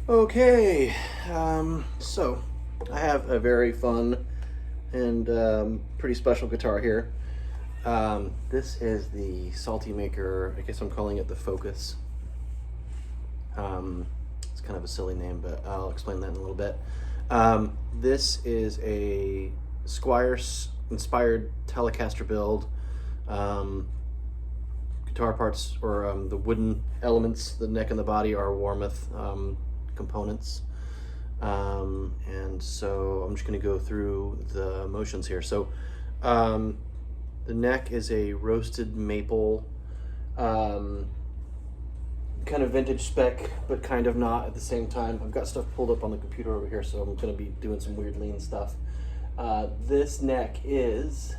Okay, so I have a very fun and pretty special guitar here. This is the Salty Maker. I guess I'm calling it the Focus. It's kind of a silly name, but I'll explain that in a little bit. This is a Esquire inspired Telecaster build. Guitar parts, or the wooden elements, the neck and the body, are Warmoth components. And so I'm just going to go through the motions here. So the neck is a roasted maple, kind of vintage spec, but kind of not at the same time. I've got stuff pulled up on the computer over here, so I'm going to be doing some weird lean stuff. This neck is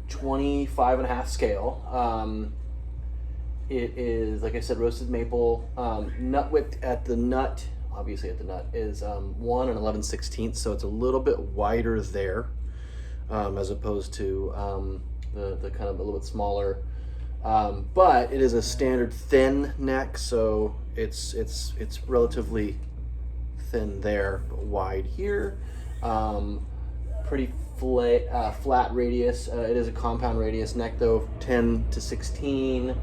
25.5 scale. It is, like I said, roasted maple. Nut width at the nut, obviously at the nut, is 1 11/16, so it's a little bit wider there, as opposed to the kind of a little bit smaller. But it is a standard thin neck, so it's relatively thin there, but wide here. Pretty flat radius. It is a compound radius neck though, 10 to 16,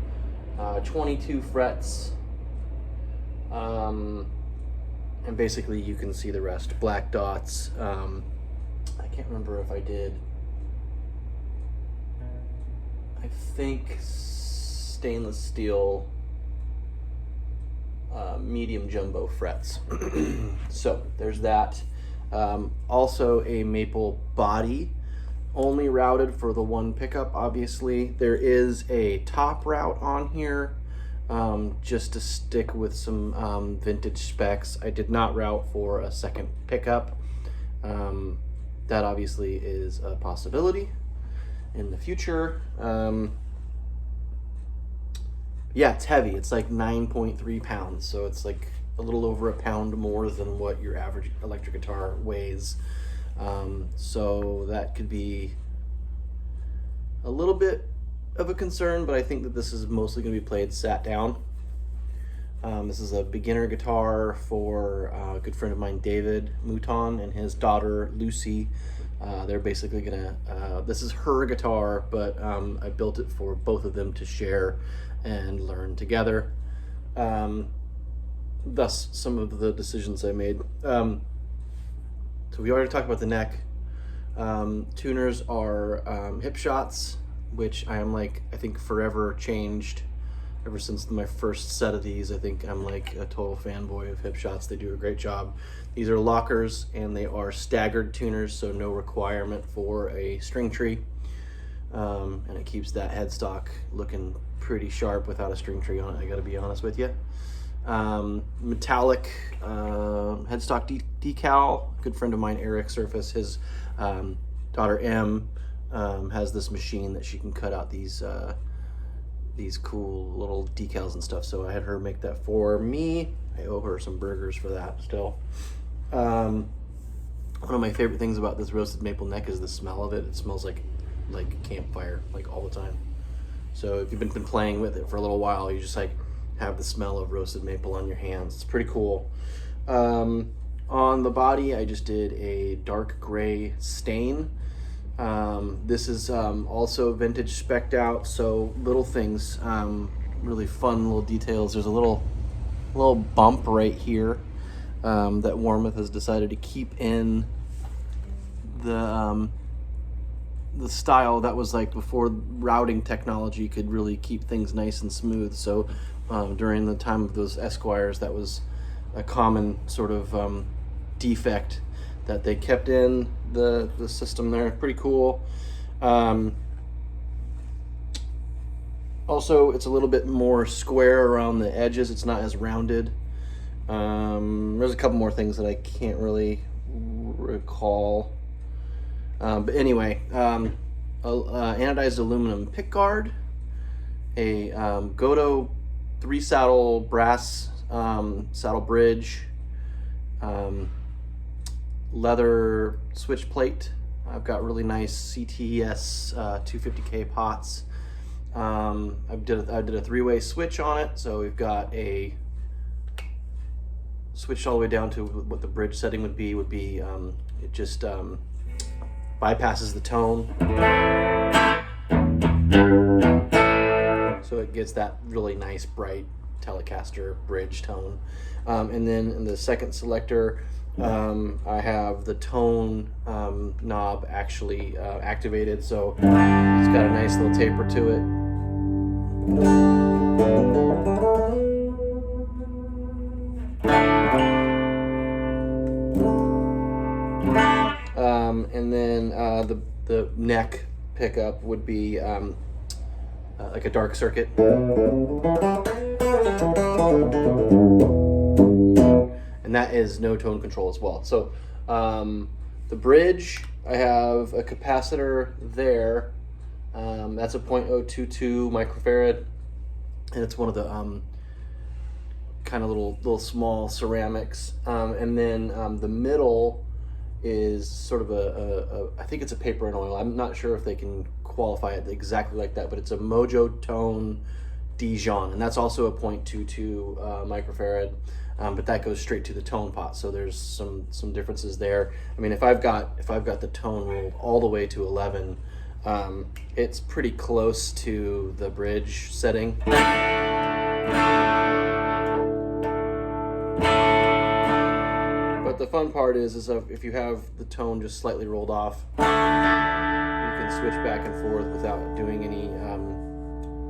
22 frets, and basically you can see the rest. Black dots. I can't remember if I did, I think stainless steel medium jumbo frets. So there's that. Also a maple body, only routed for the one pickup. Obviously there is a top route on here, just to stick with some vintage specs. I did not route for a second pickup. That obviously is a possibility in the future. Yeah, it's heavy. It's like 9.3 pounds, so it's like a little over a pound more than what your average electric guitar weighs. So that could be a little bit of a concern, but I think that this is mostly going to be played sat down. This is a beginner guitar for a good friend of mine, David Mouton, and his daughter, Lucy. They're basically gonna, this is her guitar, but I built it for both of them to share and learn together. Thus some of the decisions I made. So we already talked about the neck. Tuners are hip shots, which I am like, I think forever changed ever since my first set of these. I think I'm like a total fanboy of hip shots. They do a great job. These are lockers, and they are staggered tuners, so no requirement for a string tree. And it keeps that headstock looking pretty sharp without a string tree on it, I gotta be honest with you. Metallic headstock decal. A good friend of mine, Eric Surface, his daughter M has this machine that she can cut out these cool little decals and stuff, so I had her make that for me. I owe her some burgers for that still. One of my favorite things about this roasted maple neck is the smell of it. It smells like campfire, like all the time. So if you've been playing with it for a little while, you just like have the smell of roasted maple on your hands. It's pretty cool. On the body, I just did a dark gray stain. This is also vintage spec'd out, so little things, really fun little details. There's a little bump right here that Warmoth has decided to keep in the style that was like before routing technology could really keep things nice and smooth. So during the time of those Esquires, that was a common sort of defect that they kept in the system there. Pretty cool. Also, it's a little bit more square around the edges. It's not as rounded. There's a couple more things that I can't really recall. But anyway, anodized aluminum pickguard, a Goto 3-saddle brass saddle bridge, leather switch plate. I've got really nice CTS 250K pots. I did a 3-way switch on it, so we've got a switched all the way down to what the bridge setting would be it just bypasses the tone, so it gets that really nice bright Telecaster bridge tone. And then in the second selector, I have the tone knob actually activated, so it's got a nice little taper to it. And then the neck pickup would be like a dark circuit. And that is no tone control as well. So the bridge, I have a capacitor there. That's a 0.022 microfarad, and it's one of the kind of little small ceramics. And then the middle is sort of I think it's a paper and oil. I'm not sure if they can qualify it exactly like that, but it's a Mojo Tone Dijon, and that's also a 0.22 microfarad. But that goes straight to the tone pot, so there's some differences there. I mean, if I've got the tone rolled all the way to 11, it's pretty close to the bridge setting. But the fun part is if you have the tone just slightly rolled off, you can switch back and forth without doing any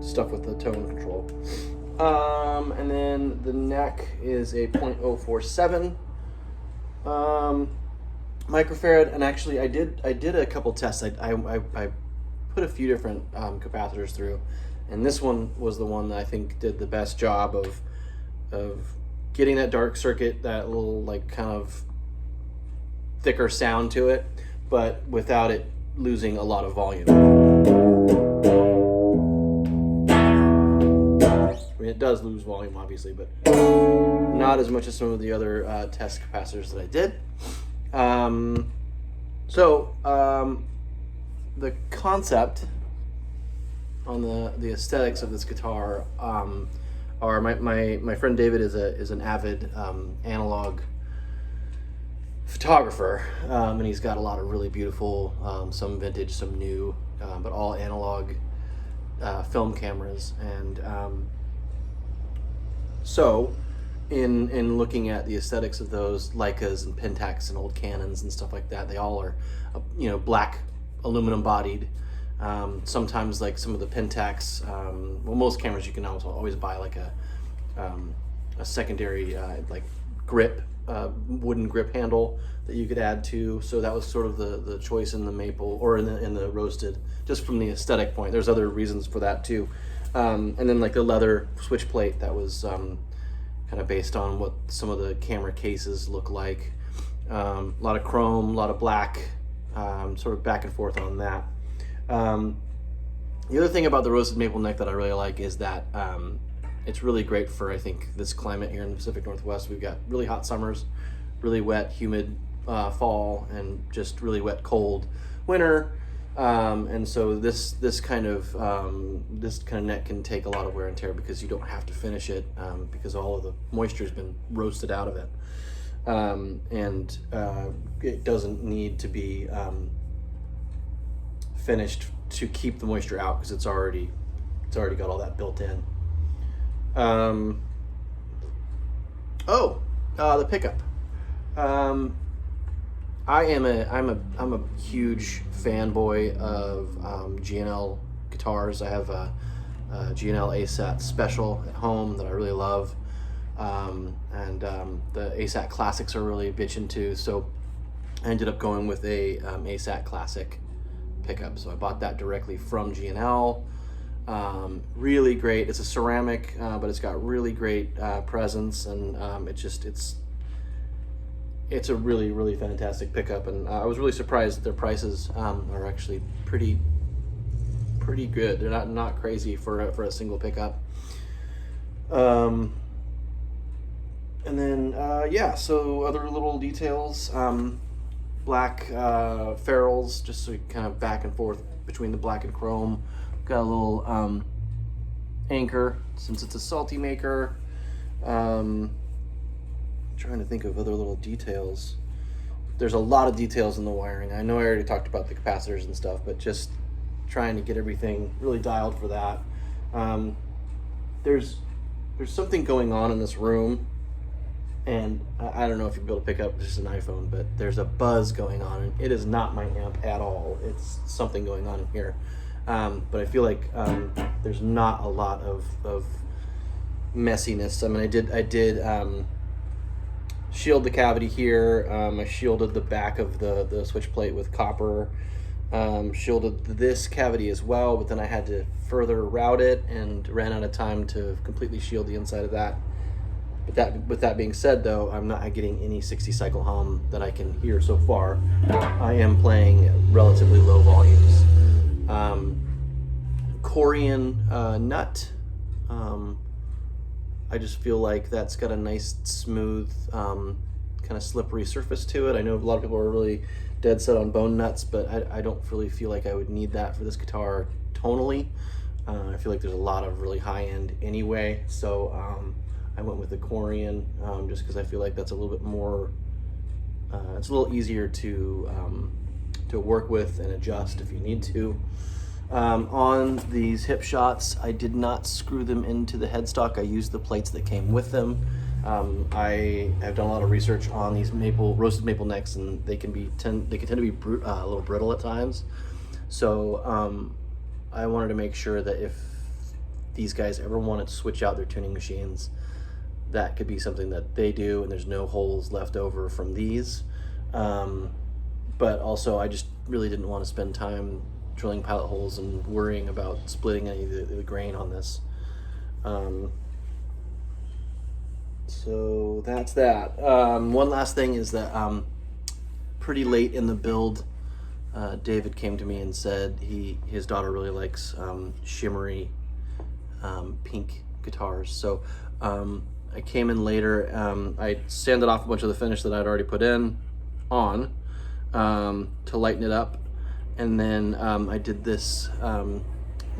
stuff with the tone control. And then the neck is a 0.047 microfarad, and actually I did a couple tests. I put a few different capacitors through, and this one was the one that I think did the best job of getting that dark circuit, that little like kind of thicker sound to it, but without it losing a lot of volume. I mean, it does lose volume, obviously, but not as much as some of the other test capacitors that I did. The concept on the aesthetics of this guitar are my friend David is an avid analog photographer, and he's got a lot of really beautiful, some vintage, some new, but all analog film cameras. And so in looking at the aesthetics of those Leicas and Pentax and old Canons and stuff like that, they all are black aluminum bodied. Sometimes like some of the Pentax, most cameras you can always buy like a secondary like grip, wooden grip handle that you could add to. So that was sort of the choice in the maple or in the roasted, just from the aesthetic point. There's other reasons for that too. And then like the leather switch plate, that was kind of based on what some of the camera cases look like. A lot of chrome, a lot of black, sort of back and forth on that. The other thing about the roasted maple neck that I really like is that it's really great for, I think, this climate here in the Pacific Northwest. We've got really hot summers, really wet, humid fall, and just really wet, cold winter. And so this kind of neck can take a lot of wear and tear because you don't have to finish it, because all of the moisture has been roasted out of it. And it doesn't need to be finished to keep the moisture out, because it's already got all that built in. The pickup. I'm a huge fanboy of G&L guitars. I have a G&L ASAT Special at home that I really love, and the ASAT Classics are really bitchin' too. So I ended up going with a ASAT Classic pickup. So I bought that directly from G&L. Really great. It's a ceramic, but it's got really great presence, and it's a really, really fantastic pickup. And I was really surprised that their prices are actually pretty good. They're not crazy for a single pickup. And then so other little details. Black ferrules, just so you kind of back and forth between the black and chrome. Got a little anchor, since it's a salty maker. trying to think of other little details. There's a lot of details in the wiring. I know I already talked about the capacitors and stuff, but just trying to get everything really dialed for that. There's something going on in this room, and I don't know if you'll be able to pick up, this is an iPhone, but there's a buzz going on, and it is not my amp at all. It's something going on in here. But I feel like there's not a lot of messiness. I mean, I did shield the cavity here. I shielded the back of the switch plate with copper. Shielded this cavity as well, but then I had to further route it and ran out of time to completely shield the inside of that. But with that being said, though, I'm not getting any 60 cycle hum that I can hear so far. I am playing relatively low volumes. Corian nut. I just feel like that's got a nice, smooth, kind of slippery surface to it. I know a lot of people are really dead set on bone nuts, but I don't really feel like I would need that for this guitar tonally. I feel like there's a lot of really high end anyway, so I went with the Corian just because I feel like that's a little bit more, it's a little easier to work with and adjust if you need to. On these hip shots, I did not screw them into the headstock. I used the plates that came with them. I have done a lot of research on these roasted maple necks, and they can tend to be a little brittle at times. So I wanted to make sure that if these guys ever wanted to switch out their tuning machines, that could be something that they do, and there's no holes left over from these. But also, I just really didn't want to spend time drilling pilot holes and worrying about splitting any of the grain on this. So that's that. One last thing is that pretty late in the build, David came to me and said his daughter really likes shimmery pink guitars. So I came in later. I sanded off a bunch of the finish that I'd already put in to lighten it up. And then I did this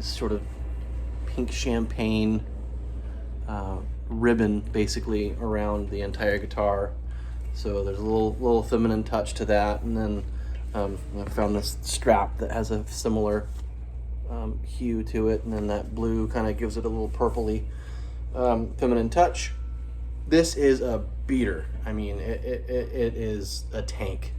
sort of pink champagne ribbon basically around the entire guitar. So there's a little feminine touch to that. And then I found this strap that has a similar hue to it. And then that blue kind of gives it a little purpley feminine touch. This is a beater. I mean, it is a tank.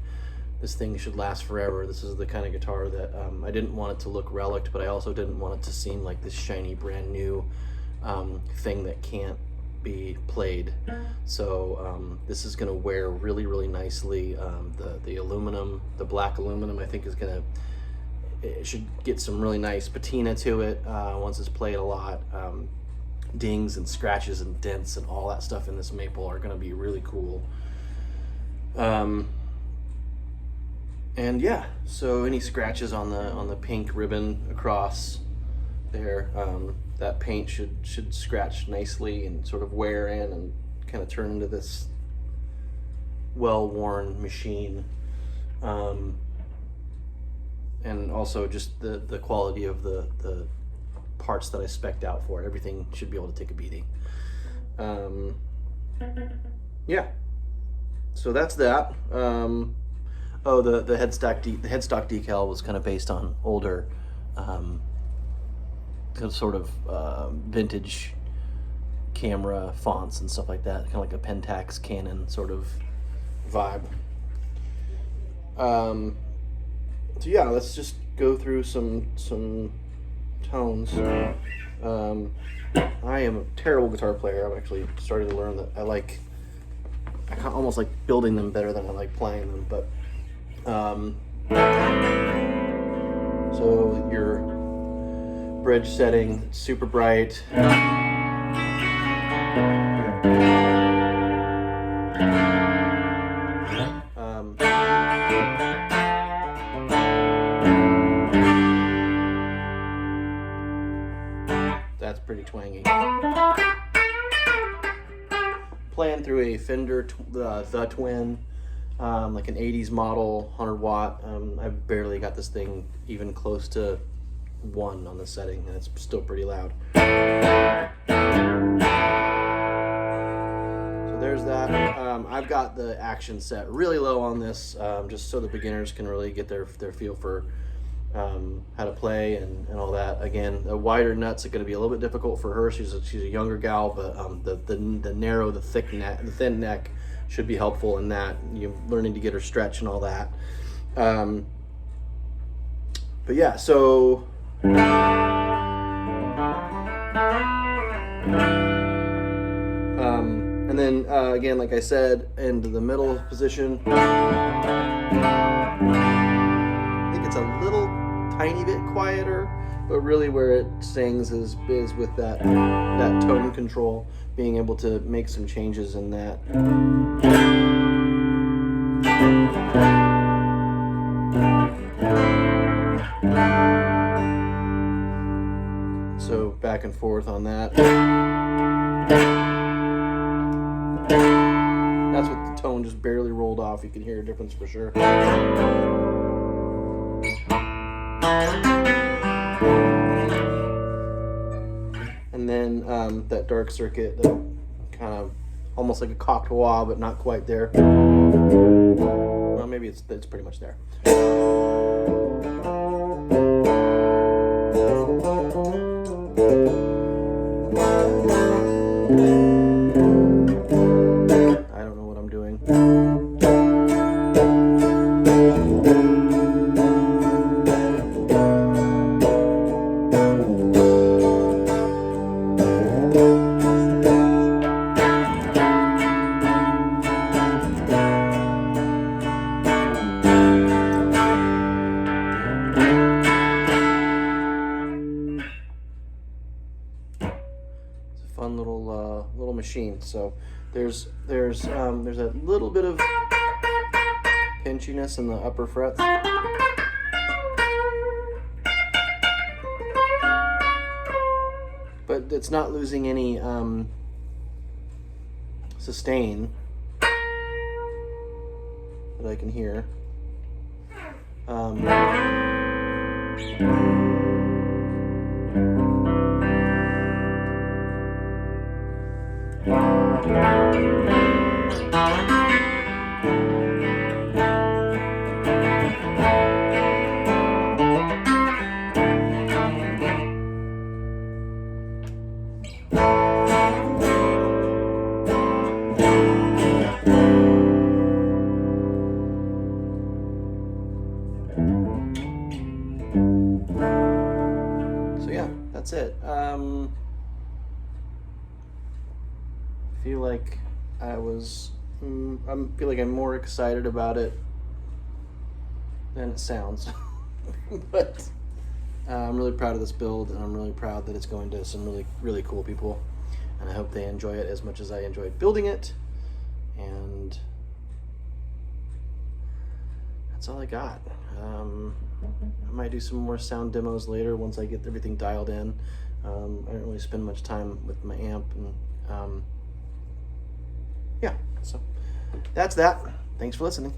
This thing should last forever. This is the kind of guitar that I didn't want it to look relict, but I also didn't want it to seem like this shiny brand new thing that can't be played. So this is going to wear really, really nicely. The aluminum, the black aluminum, I think it should get some really nice patina to it once it's played a lot. Dings and scratches and dents and all that stuff in this maple are going to be really cool. And yeah, so any scratches on the pink ribbon across there, that paint should scratch nicely and sort of wear in and kind of turn into this well-worn machine. And also just the quality of the parts that I spec'd out for it. Everything should be able to take a beating. Yeah, so that's that. Oh, the headstock decal was kind of based on older, sort of vintage camera fonts and stuff like that, kind of like a Pentax Canon sort of vibe. So yeah, let's just go through some tones. I am a terrible guitar player. I'm actually starting to learn that I almost like building them better than I like playing them, but so your bridge setting, super bright. That's pretty twangy. Playing through a Fender the Twin. Like an 80s model, 100 watt. I've barely got this thing even close to 1 on the setting, and it's still pretty loud. So there's that. I've got the action set really low on this, just so the beginners can really get their feel for how to play and all that. Again, the wider nuts are going to be a little bit difficult for her. She's a younger gal, but the narrow, the thin neck should be helpful in that. You learning to get her stretch and all that. But yeah, so. And then again, like I said, into the middle position. I think it's a little tiny bit quieter, but really where it sings is with that tone control, being able to make some changes in that. So back and forth on that. That's with the tone just barely rolled off. You can hear a difference for sure. And then that dark circuit, that kind of almost like a cocked wah, but not quite there. Well, maybe it's pretty much there. I don't know what I'm doing. Fun little machine. So there's a little bit of pinchiness in the upper frets, but it's not losing any sustain that I can hear. So yeah, that's it. Feel like I feel like I'm more excited about it than it sounds. But I'm really proud of this build, and I'm really proud that it's going to some really cool people, and I hope they enjoy it as much as I enjoyed building it. And that's all I got. I might do some more sound demos later once I get everything dialed in. I don't really spend much time with my amp, and yeah, so that's that. Thanks for listening.